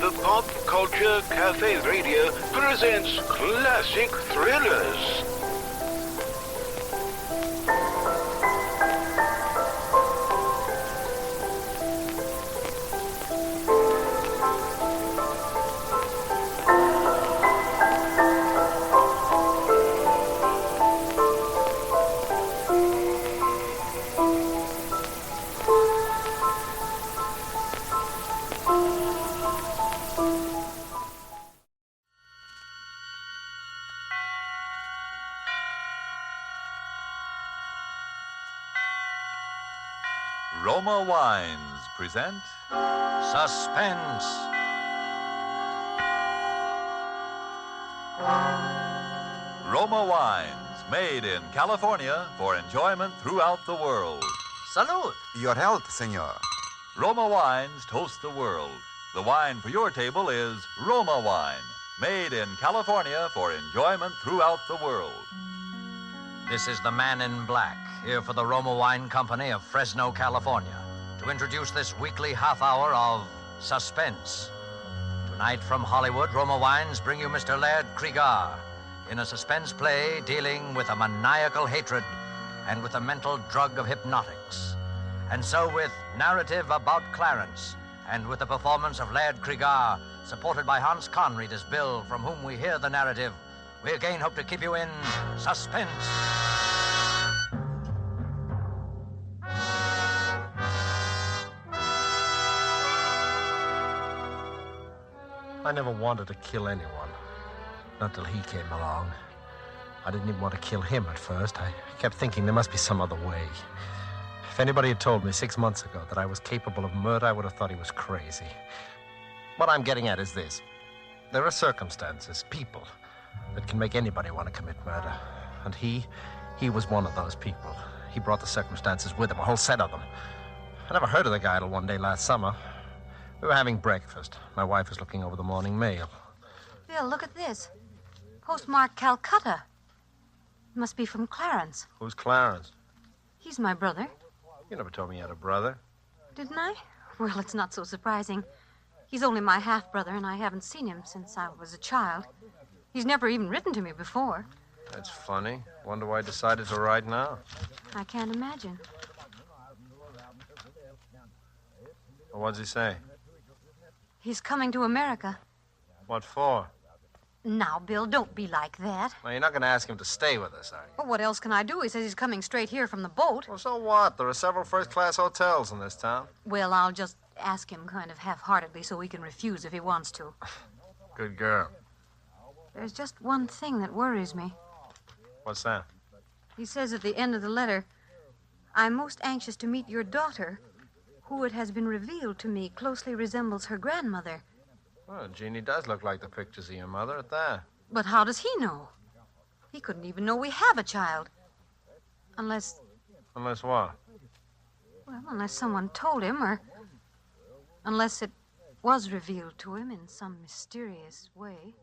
The Pop Culture Cafe Radio presents classic thrillers. Roma Wines present Suspense. Roma Wines, made in California for enjoyment throughout the world. Salud. Your health, senor. Roma Wines toast the world. The wine for your table is Roma Wine, made in California for enjoyment throughout the world. This is the Man in Black, here for the Roma Wine Company of Fresno, California, to introduce this weekly half hour of Suspense. Tonight from Hollywood, Roma Wines bring you Mr. Laird Cregar in a suspense play dealing with a maniacal hatred and with the mental drug of hypnotics. And so with narrative about Clarence and with the performance of Laird Cregar, supported by Hans Conried as Bill, from whom we hear the narrative, we again hope to keep you in suspense. I never wanted to kill anyone. Not till he came along. I didn't even want to kill him at first. I kept thinking there must be some other way. If anybody had told me 6 months ago that I was capable of murder, I would have thought he was crazy. What I'm getting at is this. There are circumstances, people, that can make anybody want to commit murder. And he was one of those people. He brought the circumstances with him, a whole set of them. I never heard of the guy till one day last summer. We were having breakfast. My wife was looking over the morning mail. Bill, look at this. Postmarked Calcutta. It must be from Clarence. Who's Clarence? He's my brother. You never told me you had a brother. Didn't I? Well, it's not so surprising. He's only my half-brother, and I haven't seen him since I was a child. He's never even written to me before. That's funny. Wonder why I decided to write now. I can't imagine. Well, what's he say? He's coming to America. What for? Now, Bill, don't be like that. Well, you're not going to ask him to stay with us, are you? Well, what else can I do? He says he's coming straight here from the boat. Well, so what? There are several first-class hotels in this town. Well, I'll just ask him kind of half-heartedly so he can refuse if he wants to. Good girl. There's just one thing that worries me. What's that? He says at the end of the letter, I'm most anxious to meet your daughter, who it has been revealed to me closely resembles her grandmother. Well, Jeannie does look like the pictures of your mother at that. But how does he know? He couldn't even know we have a child. Unless... Unless what? Well, unless someone told him, or... unless it was revealed to him in some mysterious way.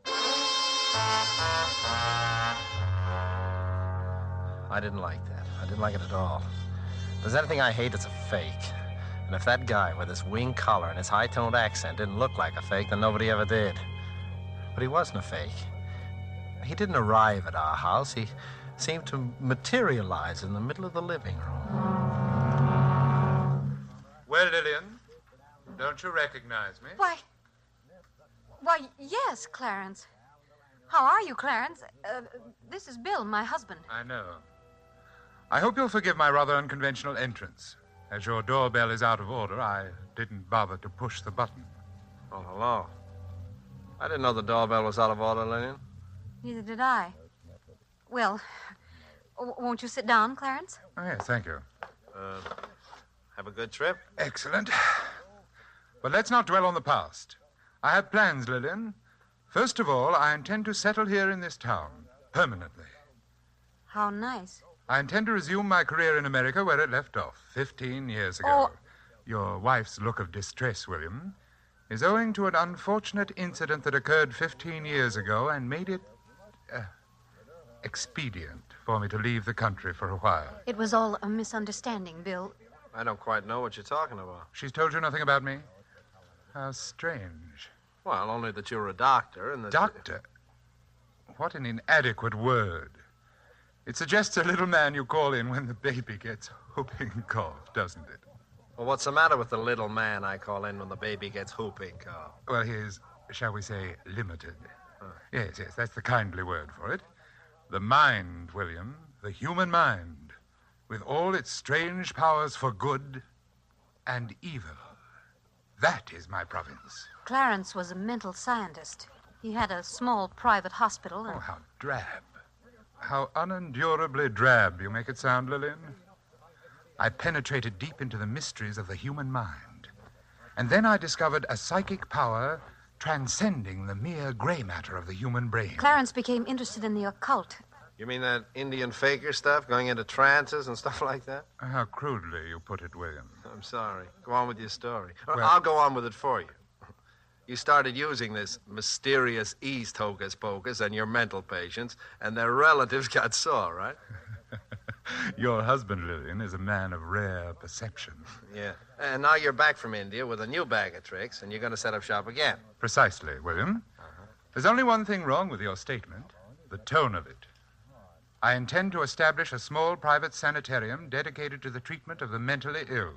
I didn't like that. I didn't like it at all. If there's anything I hate, it's a fake. And if that guy with his wing collar and his high-toned accent didn't look like a fake, then nobody ever did. But he wasn't a fake. He didn't arrive at our house. He seemed to materialize in the middle of the living room. Well, Lillian, don't you recognize me? Why, yes, Clarence. How are you, Clarence? This is Bill, my husband. I know. I hope you'll forgive my rather unconventional entrance. As your doorbell is out of order, I didn't bother to push the button. Oh, hello. I didn't know the doorbell was out of order, Lillian. Neither did I. Well, won't you sit down, Clarence? Oh, yes, thank you. Have a good trip? Excellent. But let's not dwell on the past. I have plans, Lillian. First of all, I intend to settle here in this town, permanently. How nice. I intend to resume my career in America where it left off 15 years ago. Oh. Your wife's look of distress, William, is owing to an unfortunate incident that occurred 15 years ago and made it expedient for me to leave the country for a while. It was all a misunderstanding, Bill. I don't quite know what you're talking about. She's told you nothing about me? How strange. Well, only that you're a doctor and that... Doctor? What an inadequate word. It suggests a little man you call in when the baby gets whooping cough, doesn't it? Well, what's the matter with the little man I call in when the baby gets whooping cough? Well, he is, shall we say, limited. Yes, that's the kindly word for it. The mind, William, the human mind, with all its strange powers for good and evil. That is my province. Clarence was a mental scientist. He had a small private hospital. Oh, how drab. How unendurably drab you make it sound, Lillian. I penetrated deep into the mysteries of the human mind. And then I discovered a psychic power transcending the mere gray matter of the human brain. Clarence became interested in the occult. You mean that Indian faker stuff, going into trances and stuff like that? How crudely you put it, William. I'm sorry. Go on with your story. Or Well- I'll go on with it for you. You started using this mysterious East hocus pocus on your mental patients, and their relatives got sore, right? Your husband, Lillian, is a man of rare perception. Yeah. And now you're back from India with a new bag of tricks, and you're going to set up shop again. Precisely, William. There's only one thing wrong with your statement, the tone of it. I intend to establish a small private sanitarium dedicated to the treatment of the mentally ill.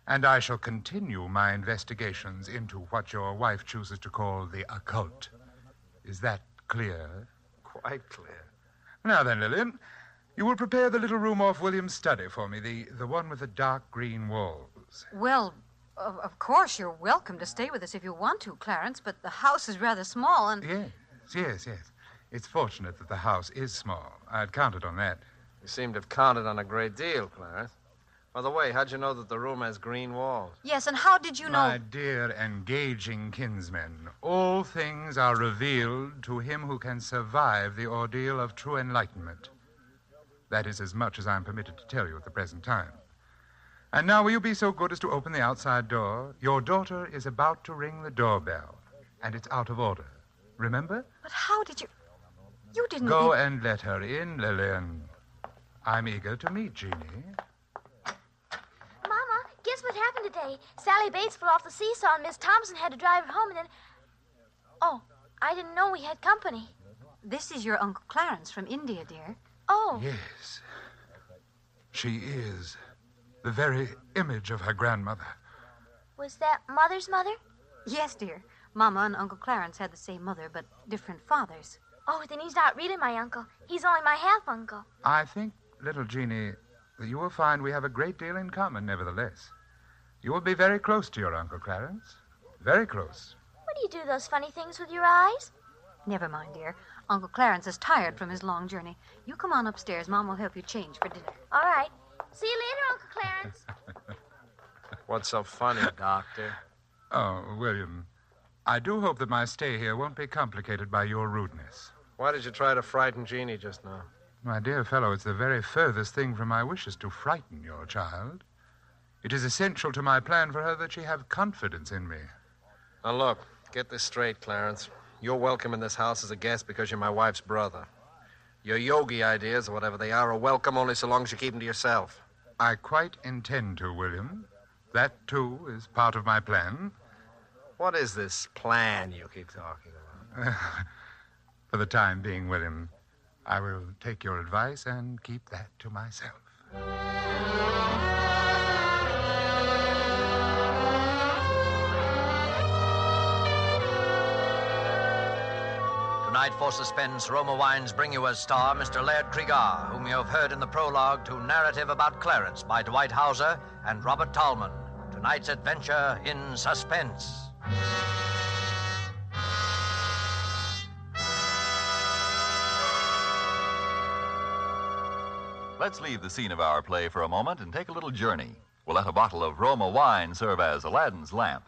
And I shall continue my investigations into what your wife chooses to call the occult. Is that clear? Quite clear. Now then, Lillian, you will prepare the little room off William's study for me, the one with the dark green walls. Well, of course, you're welcome to stay with us if you want to, Clarence, but the house is rather small and... Yes. It's fortunate that the house is small. I'd counted on that. You seem to have counted on a great deal, Clarence. By the way, how'd you know that the room has green walls? Yes, and how did you know... My dear, engaging kinsmen, all things are revealed to him who can survive the ordeal of true enlightenment. That is as much as I'm permitted to tell you at the present time. And now will you be so good as to open the outside door? Your daughter is about to ring the doorbell, and it's out of order. Remember? But how did you... You didn't... Go and let her in, Lillian. I'm eager to meet Jeannie. Mama, guess what happened today? Sally Bates fell off the seesaw and Miss Thompson had to drive her home and then... Oh, I didn't know we had company. This is your Uncle Clarence from India, dear. Oh. Yes. She is the very image of her grandmother. Was that Mother's mother? Yes, dear. Mama and Uncle Clarence had the same mother, but different fathers. Oh, then he's not really my uncle. He's only my half-uncle. I think, little Jeannie, that you will find we have a great deal in common, nevertheless. You will be very close to your Uncle Clarence. Very close. What do you do those funny things with your eyes? Never mind, dear. Uncle Clarence is tired from his long journey. You come on upstairs. Mom will help you change for dinner. All right. See you later, Uncle Clarence. What's so funny, Doctor? Oh, William, I do hope that my stay here won't be complicated by your rudeness. Why did you try to frighten Jeannie just now? My dear fellow, it's the very furthest thing from my wishes to frighten your child. It is essential to my plan for her that she have confidence in me. Now, look, get this straight, Clarence. You're welcome in this house as a guest because you're my wife's brother. Your yogi ideas, or whatever they are welcome only so long as you keep them to yourself. I quite intend to, William. That, too, is part of my plan. What is this plan you keep talking about? For the time being, William, I will take your advice and keep that to myself. Tonight for Suspense, Roma Wines bring you as star Mr. Laird Cregar, whom you have heard in the prologue to Narrative About Clarence by Dwight Hauser and Robert Tallman. Tonight's adventure in Suspense. Let's leave the scene of our play for a moment and take a little journey. We'll let a bottle of Roma wine serve as Aladdin's lamp.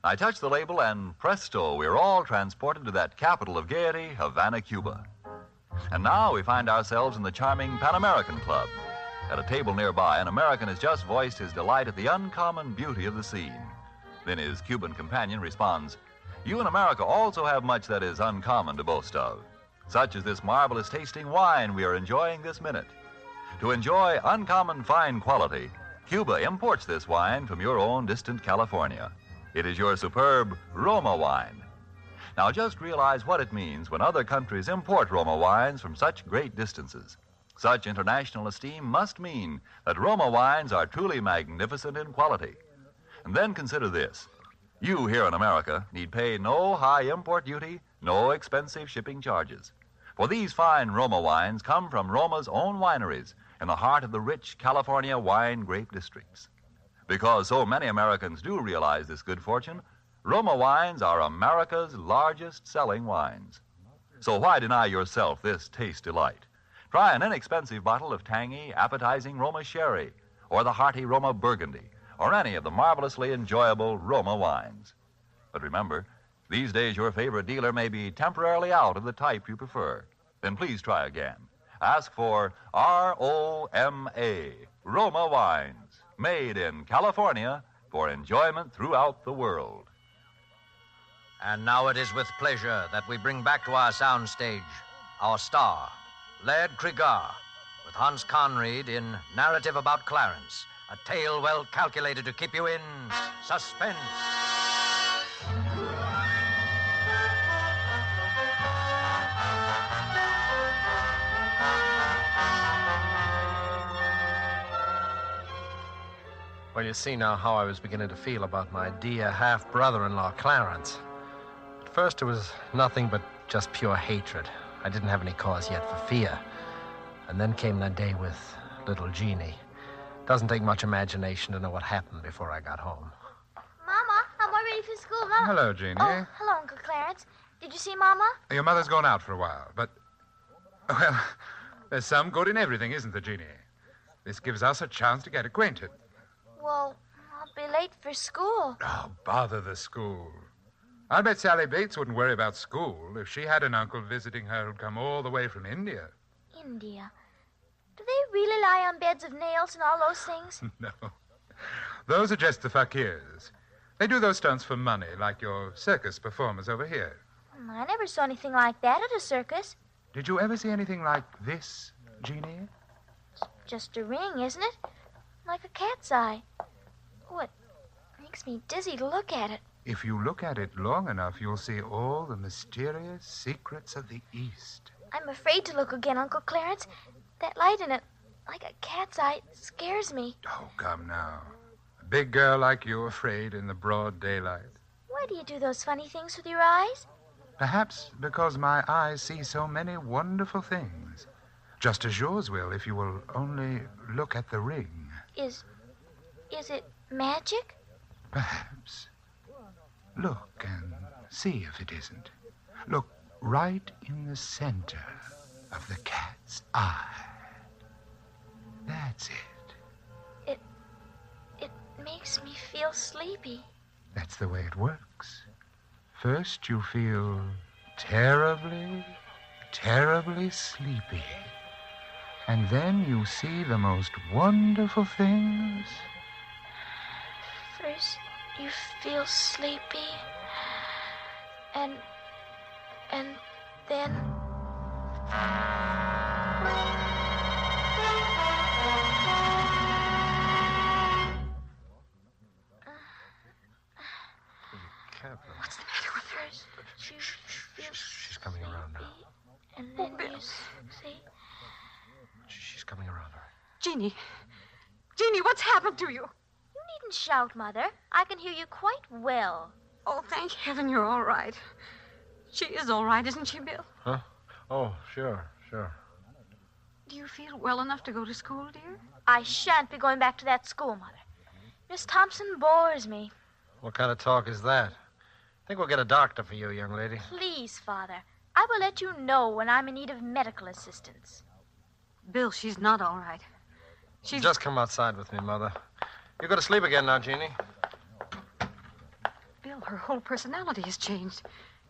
I touch the label and presto, we're all transported to that capital of gaiety, Havana, Cuba. And now we find ourselves in the charming Pan American Club. At a table nearby, an American has just voiced his delight at the uncommon beauty of the scene. Then his Cuban companion responds, "You in America also have much that is uncommon to boast of, such as this marvelous tasting wine we are enjoying this minute. To enjoy uncommon fine quality, Cuba imports this wine from your own distant California. It is your superb Roma wine, Now, just realize what it means when other countries import Roma wines from such great distances. Such international esteem must mean that Roma wines are truly magnificent in quality. And then consider this. You here in America need pay no high import duty, no expensive shipping charges. For these fine Roma wines come from Roma's own wineries in the heart of the rich California wine grape districts. Because so many Americans do realize this good fortune, Roma wines are America's largest selling wines. So why deny yourself this taste delight? Try an inexpensive bottle of tangy, appetizing Roma sherry, or the hearty Roma burgundy, or any of the marvelously enjoyable Roma wines. But remember, these days your favorite dealer may be temporarily out of the type you prefer. Then please try again. Ask for R-O-M-A, Roma wines, made in California for enjoyment throughout the world. And now it is with pleasure that we bring back to our soundstage our star, Laird Cregar, with Hans Conried in Narrative About Clarence, a tale well calculated to keep you in suspense. Well, you see now how I was beginning to feel about my dear half-brother-in-law, Clarence. At first, it was nothing but just pure hatred. I didn't have any cause yet for fear. And then came that day with little Jeannie. Doesn't take much imagination to know what happened before I got home. Mama, I'm all ready for school. Mama. Hello, Jeannie. Oh, hello, Uncle Clarence. Did you see Mama? Your mother's gone out for a while, but... Well, there's some good in everything, isn't there, Jeannie? This gives us a chance to get acquainted. Well, I'll be late for school. Oh, bother the school. I'll bet Sally Bates wouldn't worry about school if she had an uncle visiting her who'd come all the way from India. India? Do they really lie on beds of nails and all those things? No. Those are just the fakirs. They do those stunts for money, like your circus performers over here. I never saw anything like that at a circus. Did you ever see anything like this, Jeannie? Just a ring, isn't it? Like a cat's eye. Oh, it makes me dizzy to look at it. If you look at it long enough, you'll see all the mysterious secrets of the East. I'm afraid to look again, Uncle Clarence. That light in it, like a cat's eye, scares me. Oh, come now. A big girl like you afraid in the broad daylight. Why do you do those funny things with your eyes? Perhaps because my eyes see so many wonderful things. Just as yours will if you will only look at the ring. Is it magic? Perhaps. Look and see if it isn't. Look right in the center of the cat's eye. That's it. It makes me feel sleepy. That's the way it works. First you feel terribly, terribly sleepy. And then you see the most wonderful things. First, you feel sleepy. And then... What's the matter with her? First, you feel She's coming around now. and then you see... She's coming around. Jeannie, what's happened to you? You needn't shout, Mother. I can hear you quite well. Oh, thank heaven you're all right. She is all right, isn't she, Bill? Huh? Oh, sure. Do you feel well enough to go to school, dear? I shan't be going back to that school, Mother. Miss Thompson bores me. What kind of talk is that? I think we'll get a doctor for you, young lady. Please, Father. I will let you know when I'm in need of medical assistance. Bill, she's not all right. She's... Just come outside with me, Mother. You go to sleep again now, Jeannie. Bill, her whole personality has changed.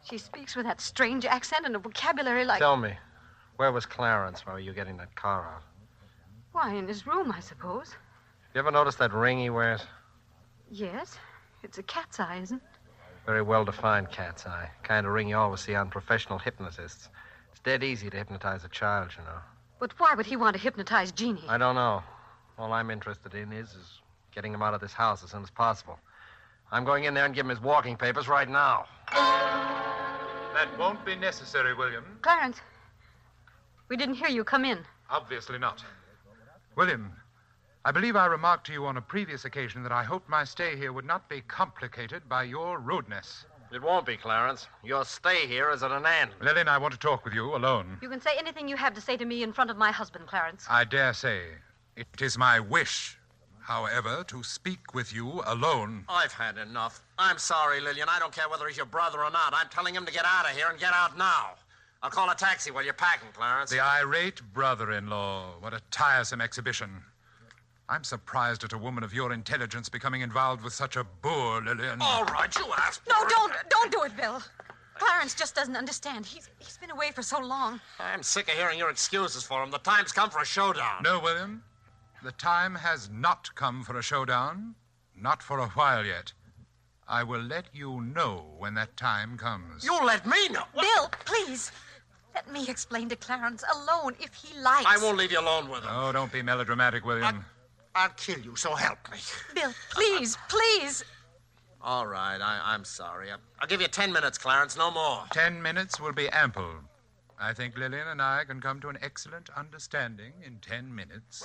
She speaks with that strange accent and a vocabulary like... Tell me, where was Clarence while you were getting that car out? Why, in his room, I suppose. You ever notice that ring he wears? Yes. It's a cat's eye, isn't it? Very well-defined cat's eye. Kind of ring you always see on professional hypnotists. It's dead easy to hypnotize a child, you know. But why would he want to hypnotize Jeannie? I don't know. All I'm interested in is getting him out of this house as soon as possible. I'm going in there and give him his walking papers right now. That won't be necessary, William. Clarence, we didn't hear you come in. Obviously not. William, I believe I remarked to you on a previous occasion that I hoped my stay here would not be complicated by your rudeness. It won't be, Clarence. Your stay here is at an end. Lillian, I want to talk with you alone. You can say anything you have to say to me in front of my husband, Clarence. I dare say it is my wish, however, to speak with you alone. I've had enough. I'm sorry, Lillian. I don't care whether he's your brother or not. I'm telling him to get out of here and get out now. I'll call a taxi while you're packing, Clarence. The irate brother-in-law. What a tiresome exhibition. I'm surprised at a woman of your intelligence becoming involved with such a boor, Lillian. All right, you asked No, for it. don't do it, Bill. Clarence just doesn't understand. He's been away for so long. I'm sick of hearing your excuses for him. The time's come for a showdown. No, William. The time has not come for a showdown. Not for a while yet. I will let you know when that time comes. You let me know. Bill, please. Let me explain to Clarence alone if he likes. I won't leave you alone with him. Oh, don't be melodramatic, William. I'll kill you, so help me. Bill, please, please. All right, I'm sorry. I'll give you 10 minutes, Clarence, no more. 10 minutes will be ample. I think Lillian and I can come to an excellent understanding in 10 minutes.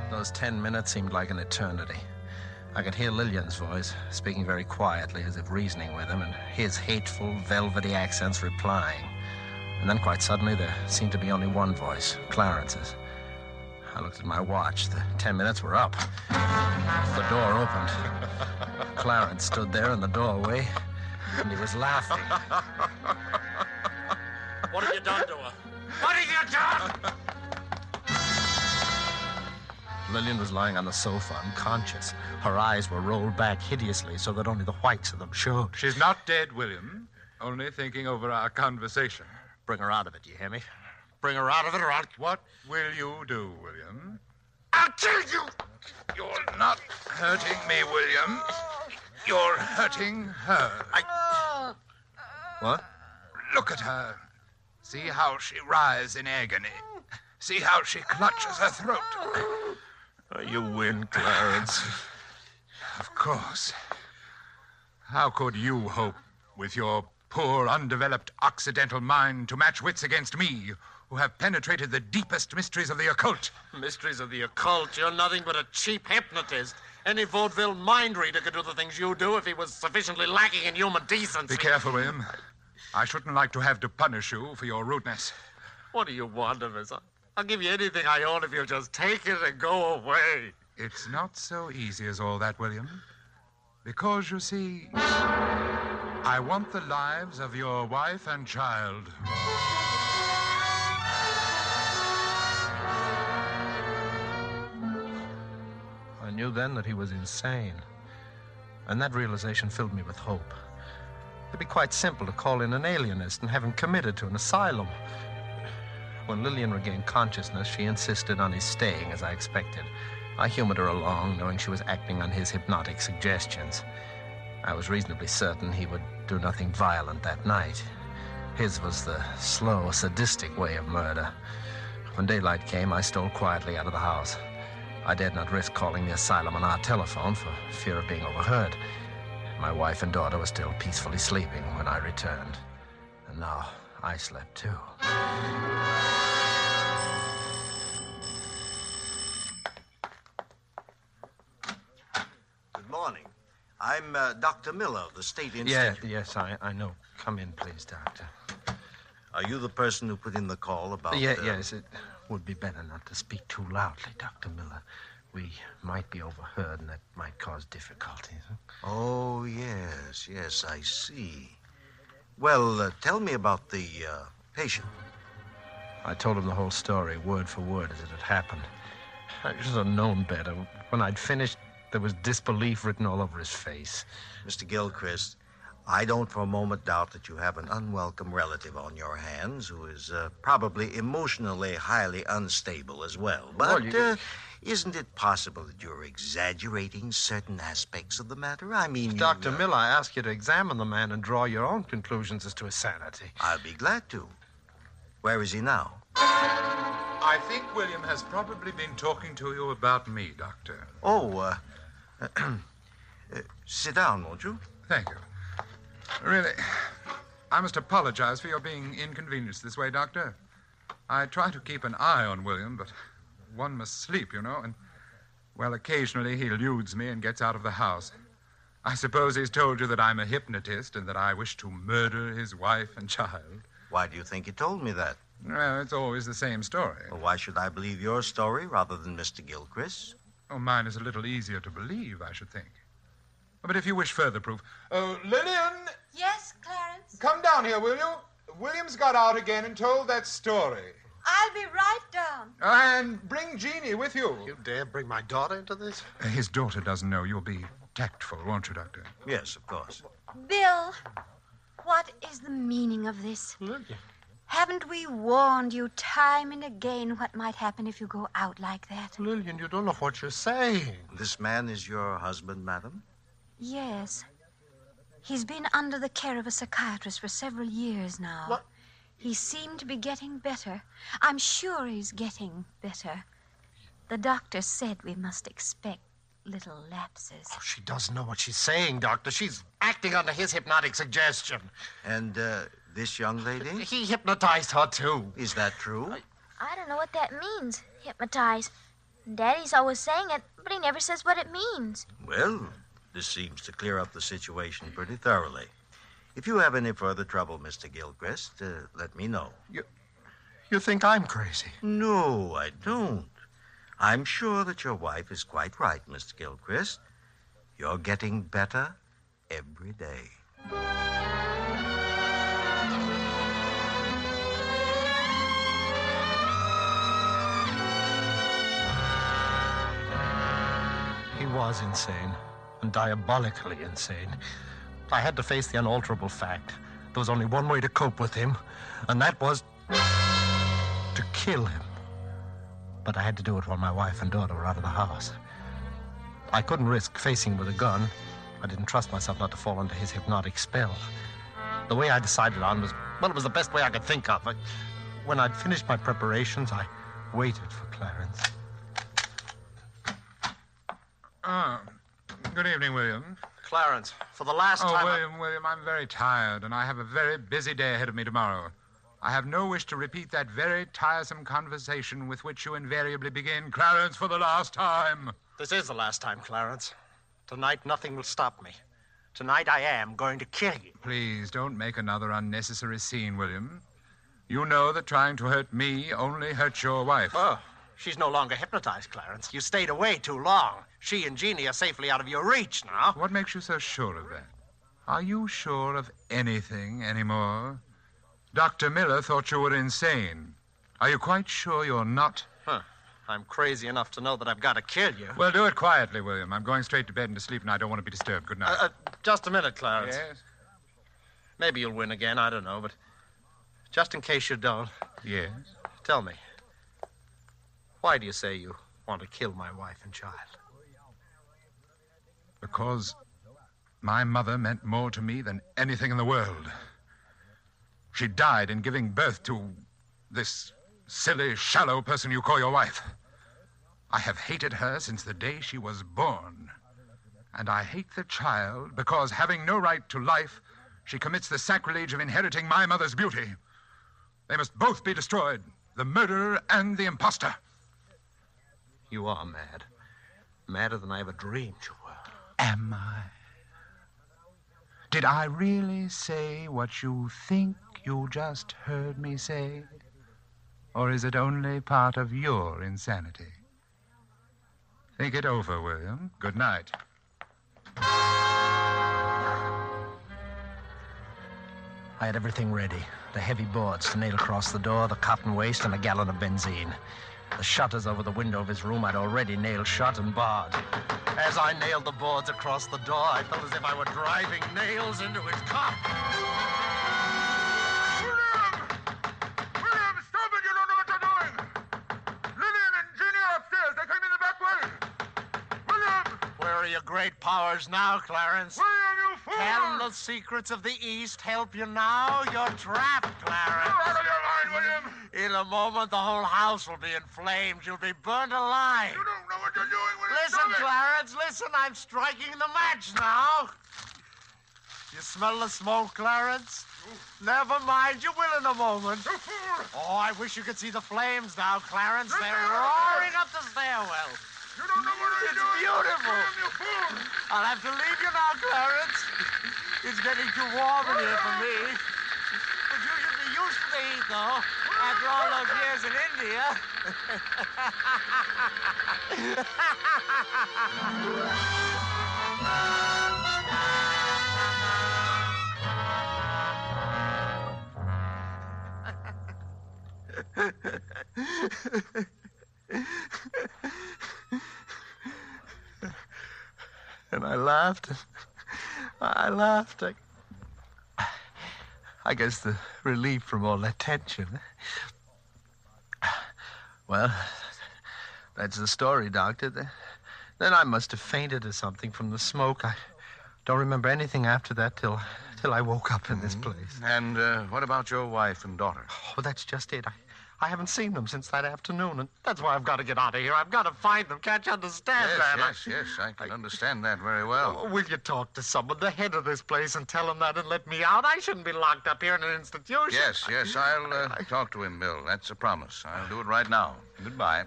Those 10 minutes seemed like an eternity. I could hear Lillian's voice, speaking very quietly as if reasoning with him, and his hateful, velvety accents replying. And then quite suddenly there seemed to be only one voice, Clarence's. I looked at my watch. The 10 minutes were up. The door opened. Clarence stood there in the doorway, and he was laughing. What have you done to her? What have you done? Lillian was lying on the sofa, unconscious. Her eyes were rolled back hideously so that only the whites of them showed. She's not dead, William. Only thinking over our conversation. Bring her out of it, you hear me? Bring her out of it or I'll... What will you do, William? I'll kill you! You're not hurting me, William. You're hurting her. What? Look at her. See how she writhes in agony. See how she clutches her throat. You win, Clarence. Of course. How could you hope, with your poor, undeveloped Occidental mind, to match wits against me, who have penetrated the deepest mysteries of the occult? Mysteries of the occult. You're nothing but a cheap hypnotist. Any vaudeville mind reader could do the things you do if he was sufficiently lacking in human decency. Be careful, William. I shouldn't like to have to punish you for your rudeness. What do you want of us? I'll give you anything I own if you'll just take it and go away. It's not so easy as all that, William. Because, you see, I want the lives of your wife and child. I knew then that he was insane. And that realization filled me with hope. It'd be quite simple to call in an alienist and have him committed to an asylum. When Lillian regained consciousness, she insisted on his staying, as I expected. I humored her along, knowing she was acting on his hypnotic suggestions. I was reasonably certain he would do nothing violent that night. His was the slow, sadistic way of murder. When daylight came, I stole quietly out of the house. I dared not risk calling the asylum on our telephone for fear of being overheard. My wife and daughter were still peacefully sleeping when I returned. And now I slept too. Good morning. I'm Dr. Miller of the State Institute. Yes, I know. Come in, please, Doctor. Are you the person who put in the call about... Yes, it would be better not to speak too loudly, Dr. Miller. We might be overheard, and that might cause difficulties. Oh, yes, I see. Well, tell me about the patient. I told him the whole story, word for word, as it had happened. I should have known better. When I'd finished, there was disbelief written all over his face. Mr. Gilchrist, I don't for a moment doubt that you have an unwelcome relative on your hands who is probably emotionally highly unstable as well. But isn't it possible that you're exaggerating certain aspects of the matter? I mean, Dr. Miller, I ask you to examine the man and draw your own conclusions as to his sanity. I'll be glad to. Where is he now? I think William has probably been talking to you about me, Doctor. Oh, sit down, won't you? Thank you. Really, I must apologize for your being inconvenienced this way, Doctor. I try to keep an eye on William, but one must sleep, you know, and, well, occasionally he eludes me and gets out of the house. I suppose he's told you that I'm a hypnotist and that I wish to murder his wife and child. Why do you think he told me that? Well, it's always the same story. Well, why should I believe your story rather than Mr. Gilchrist's? Oh, mine is a little easier to believe, I should think. But if you wish further proof... Lillian! Yes, Clarence? Come down here, will you? William's got out again and told that story. I'll be right down. And bring Jeannie with you. You dare bring my daughter into this? His daughter doesn't know. You'll be tactful, won't you, Doctor? Yes, of course. Bill, what is the meaning of this? Lillian. Haven't we warned you time and again what might happen if you go out like that? Lillian, you don't know what you're saying. This man is your husband, madam? Yes. He's been under the care of a psychiatrist for several years now. What? He seemed to be getting better. I'm sure he's getting better. The doctor said we must expect little lapses. Oh, she doesn't know what she's saying, Doctor. She's acting under his hypnotic suggestion. And, this young lady? He hypnotized her, too. Is that true? I don't know what that means, hypnotize. Daddy's always saying it, but he never says what it means. Well, this seems to clear up the situation pretty thoroughly. If you have any further trouble, Mr. Gilchrist, let me know. You think I'm crazy? No, I don't. I'm sure that your wife is quite right, Mr. Gilchrist. You're getting better every day. He was insane, and diabolically insane. I had to face the unalterable fact. There was only one way to cope with him, and that was to kill him. But I had to do it while my wife and daughter were out of the house. I couldn't risk facing him with a gun. I didn't trust myself not to fall under his hypnotic spell. The way I decided on was, well, it was the best way I could think of. When I'd finished my preparations, I waited for Clarence. Good evening, William. Clarence, for the last time... William, I'm very tired, and I have a very busy day ahead of me tomorrow. I have no wish to repeat that very tiresome conversation with which you invariably begin, Clarence, for the last time. This is the last time, Clarence. Tonight, nothing will stop me. Tonight, I am going to kill you. Please, don't make another unnecessary scene, William. You know that trying to hurt me only hurts your wife. Oh, she's no longer hypnotized, Clarence. You stayed away too long. She and Jeannie are safely out of your reach now. What makes you so sure of that? Are you sure of anything anymore? Dr. Miller thought you were insane. Are you quite sure you're not? Huh. I'm crazy enough to know that I've got to kill you. Well, do it quietly, William. I'm going straight to bed and to sleep, and I don't want to be disturbed. Good night. Just a minute, Clarence. Yes? Maybe you'll win again. I don't know, but just in case you don't, Yes? tell me, why do you say you want to kill my wife and child? Because my mother meant more to me than anything in the world. She died in giving birth to this silly, shallow person you call your wife. I have hated her since the day she was born. And I hate the child because, having no right to life, she commits the sacrilege of inheriting my mother's beauty. They must both be destroyed, the murderer and the imposter. You are mad. Madder than I ever dreamed you were. Am I? Did I really say what you think you just heard me say? Or is it only part of your insanity? Think it over, William. Good night. I had everything ready. The heavy boards to nail across the door, the cotton waste, and a gallon of benzine. The shutters over the window of his room I'd already nailed shut and barred. As I nailed the boards across the door, I felt as if I were driving nails into his cot. William, stop it! You don't know what you're doing! Lillian and Jeannie are upstairs. They came in the back way. William! Where are your great powers now, Clarence? William, you fool! Can the secrets of the East help you now? You're trapped, Clarence. You're out of your mind, William! In a moment, the whole house will be in flames. You'll be burned alive. You don't know what you're doing, William! Listen, Stop it! Clarence, listen. I'm striking the match now. You smell the smoke, Clarence? Never mind, you will in a moment. Oh, I wish you could see the flames now, Clarence. They're roaring up the stairwell. You don't know what It's beautiful. I'll have to leave you now, Clarence. It's getting too warm in here for me. But you should be used to the heat, though, after all those years in India. And I laughed. I laughed. I guess the relief from all that tension. Well, that's the story, Doctor. Then I must have fainted or something from the smoke. I don't remember anything after that till I woke up in this place. And what about your wife and daughter? Oh, that's just it. I haven't seen them since that afternoon, and that's why I've got to get out of here. I've got to find them. Can't you understand that? Yes, I can understand that very well. Will you talk to someone, the head of this place, and tell him that and let me out? I shouldn't be locked up here in an institution. Yes, I'll talk to him, Bill. That's a promise. I'll do it right now. Goodbye.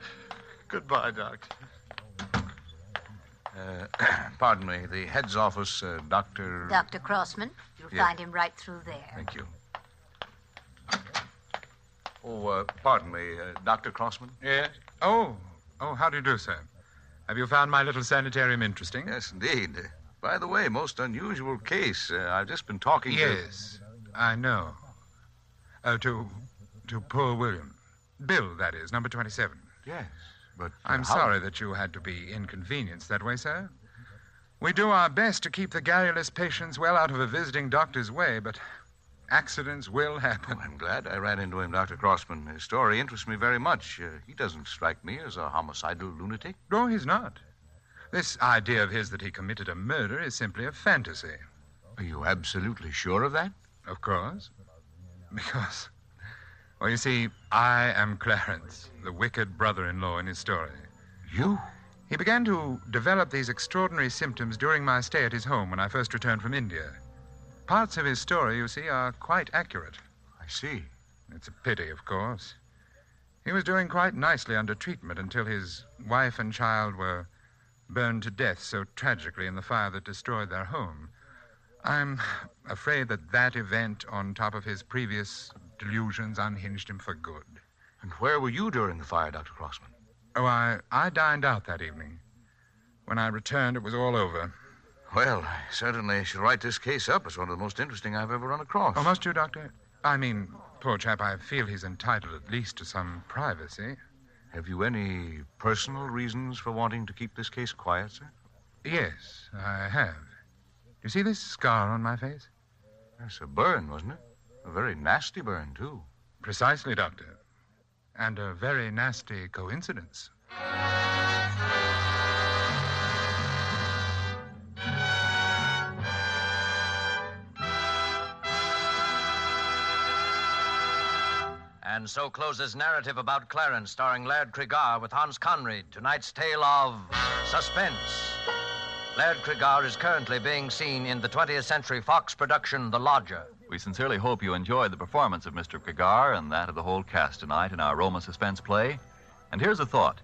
Goodbye, Doctor. Pardon me, the head's office, Dr. Dr. Crossman. You'll find him right through there. Thank you. Oh, pardon me, Dr. Crossman? Yes? Oh, how do you do, sir? Have you found my little sanitarium interesting? Yes, indeed. By the way, most unusual case. I've just been talking Yes, I know. To poor William. Bill, that is, number 27. Yes, but... I'm sorry that you had to be inconvenienced that way, sir. We do our best to keep the garrulous patients well out of a visiting doctor's way, but accidents will happen. I'm glad I ran into him, Dr. Crossman. His story interests me very much. He doesn't strike me as a homicidal lunatic. No, he's not. This idea of his that he committed a murder is simply a fantasy. Are you absolutely sure of that? Of course. Because, well, you see, I am Clarence, the wicked brother-in-law in his story. You? He began to develop these extraordinary symptoms during my stay at his home when I first returned from India. Parts of his story, you see, are quite accurate. I see. It's a pity, of course. He was doing quite nicely under treatment until his wife and child were burned to death so tragically in the fire that destroyed their home. I'm afraid that event, on top of his previous delusions, unhinged him for good. And where were you during the fire, Dr. Crossman? Oh, I dined out that evening. When I returned, it was all over. Well, I certainly should write this case up as one of the most interesting I've ever run across. Oh, must you, Doctor? I mean, poor chap, I feel he's entitled at least to some privacy. Have you any personal reasons for wanting to keep this case quiet, sir? Yes, I have. You see this scar on my face? Yes, a burn, wasn't it? A very nasty burn, too. Precisely, Doctor. And a very nasty coincidence. And so closes narrative about Clarence, starring Laird Cregar with Hans Conried. Tonight's tale of Suspense. Laird Cregar is currently being seen in the 20th Century Fox production, The Lodger. We sincerely hope you enjoyed the performance of Mr. Cregar and that of the whole cast tonight in our Roma suspense play. And here's a thought.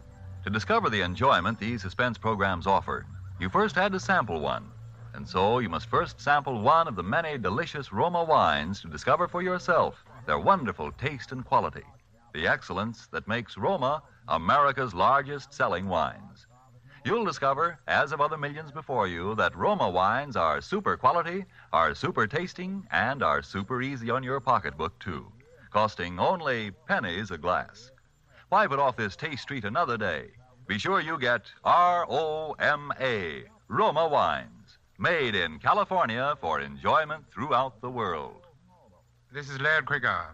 To discover the enjoyment these suspense programs offer, you first had to sample one. And so you must first sample one of the many delicious Roma wines to discover for yourself their wonderful taste and quality, the excellence that makes Roma America's largest selling wines. You'll discover, as of other millions before you, that Roma wines are super quality, are super tasting, and are super easy on your pocketbook, too, costing only pennies a glass. Why put off this taste treat another day? Be sure you get R-O-M-A, Roma wines, made in California for enjoyment throughout the world. This is Laird Cregar.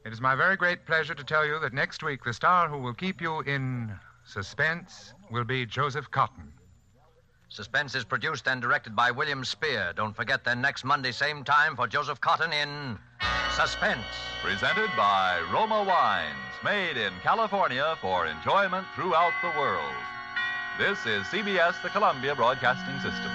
It is my very great pleasure to tell you that next week the star who will keep you in suspense will be Joseph Cotton. Suspense is produced and directed by William Spear. Don't forget then next Monday, same time, for Joseph Cotton in Suspense. Presented by Roma Wines, made in California for enjoyment throughout the world. This is CBS, the Columbia Broadcasting System.